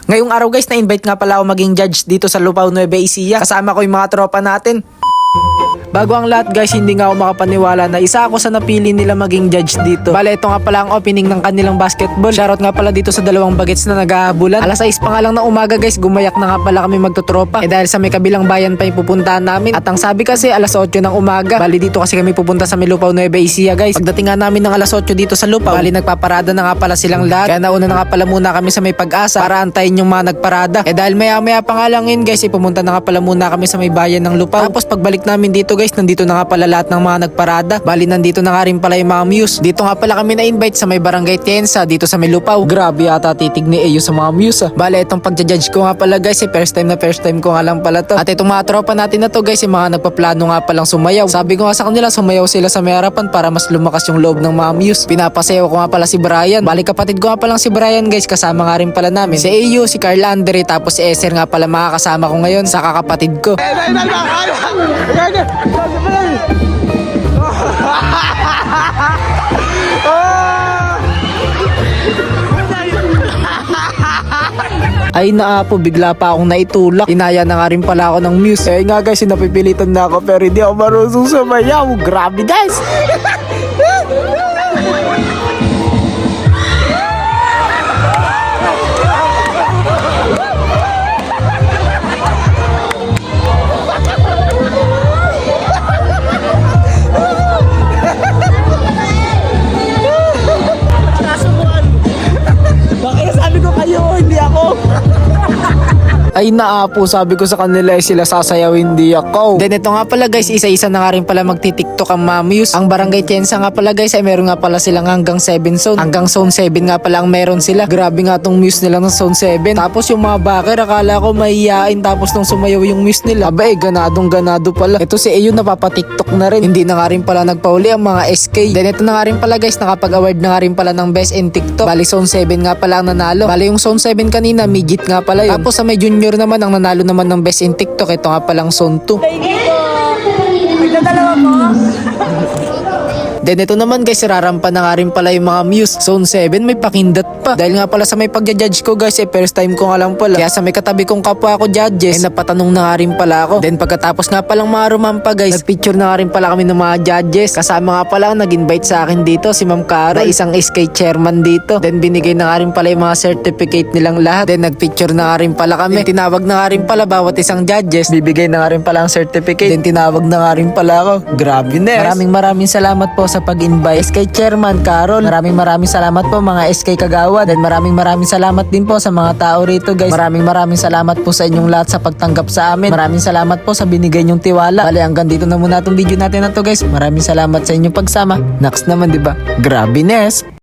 Ngayong araw guys, na-invite nga pala ako maging judge dito sa Lupao Nueva Ecija. Kasama ko yung mga tropa natin. Bago ang lahat guys, hindi nga ako makapaniwala na isa ako sa napili nila maging judge dito. Bale, ito nga pala ang opening ng kanilang basketball. Shoutout nga pala dito sa dalawang bagets na naghahabulan. Alas 6 pa nga lang na umaga guys, gumayak na nga pala kami magtutropa. Dahil sa may kabilang bayan pa yung pupuntahan namin. At ang sabi kasi alas 8 ng umaga. Bali dito kasi kami pupunta sa Lupao Nueva Ecija guys. Pagdating nga namin ng alas 8 dito sa Lupao, bali nagpaparada na nga pala silang lahat. Kaya nauna na nga pala muna kami sa may Pag-asa para antayin yung mga nagparada. Dahil maya pa nga lang yun guys, pumunta na nga pala muna kami sa may bayan ng Lupao. Tapos pagbalik namin dito guys, nandito na nga pala lahat ng mga nagparada. Bali nandito na nga rin pala yung mga Muse. Dito nga pala kami na-invite sa may Barangay Tienza dito sa may Lupao. Grabe yata titig ni Eyo sa mga Muse. Bali itong pagja-judge ko nga pala guys, first time ko nga lang pala to. At itong mga tropa natin na to guys, yung mga nagpaplano nga palang sumayaw. Sabi ko nga sa kanila, sumayaw sila sa may harapan para mas lumakas yung loob ng mga Muse. Pinapasayaw ko nga pala si Brian. Bali kapatid ko nga palang si Brian guys, kasama nga rin pala namin si Eyo, si Carl Andre, tapos si Eser nga pala mga kasama ko ngayon sa kakapatid ko. Ay naapo, bigla pa akong naitulak. Inaya na nga rin pala ako ng Muse. Eh nga guys, napipilitan na ako pero hindi ako marunong sumayaw. Grabe guys. Bakit sabi ko kayo, hindi ako. Ay naapo, sabi ko sa kanila sila sasayaw, hindi ako. Then ito nga pala guys, isa-isa na nga rin pala magti-tiktok ang mga Muse. Ang Barangay Tienza nga pala guys ay meron nga pala silang hanggang 7 zone. Hanggang zone 7 nga pala ang meron sila. Grabe nga tong Muse nila ng zone 7. Tapos yung mga backer, akala ko mahihain tapos nung sumayaw yung Muse nila. Aba ganadong-ganado pala. Ito si Eyo napapatiktok na rin. Hindi na nga rin pala nagpauli ang mga SK. Then ito na nga rin pala guys, nakapag-award na nga rin pala ng Best in TikTok. Bali zone 7 nga pala ang nanalo. Bali yung zone 7 kanina, midget nga pala yun. Tapos sa may junior naman, ang nanalo naman ng Best in TikTok, ito nga palang zone 2. Magdadalawa mo? Then ito naman guys, rarampa na nga rin pala yung mga Muse. Zone 7 may pakindat pa. Dahil nga pala sa may pagja-judge ko guys, first time ko nga lang pala. Kaya sa may katabi kong kapwa ko judges, napatanong na nga rin pala ako. Then pagkatapos nga palang mga rumampa guys, nagpicture na nga rin pala kami ng mga judges. Kasama nga pala nag-invite sa akin dito si Ma'am Carol, na isang SK chairman dito. Then binigay na nga rin pala yung mga certificate nilang lahat. Then nagpicture na nga rin pala kami. Then tinawag na nga rin pala bawat isang judges, bibigay na nga rin pala ang certificate. Then tinawag na nga rin pala ako. Grabe Nes. Maraming salamat po sa pag-invite SK Chairman Carol. Maraming salamat po mga SK Kagawad. Then maraming salamat din po sa mga tao rito guys. Maraming salamat po sa inyong lahat sa pagtanggap sa amin. Maraming salamat po sa binigay nyong tiwala. Bale hanggang dito na muna itong video natin na to guys. Maraming salamat sa inyong pagsama. Next naman, diba? Grabe Nes.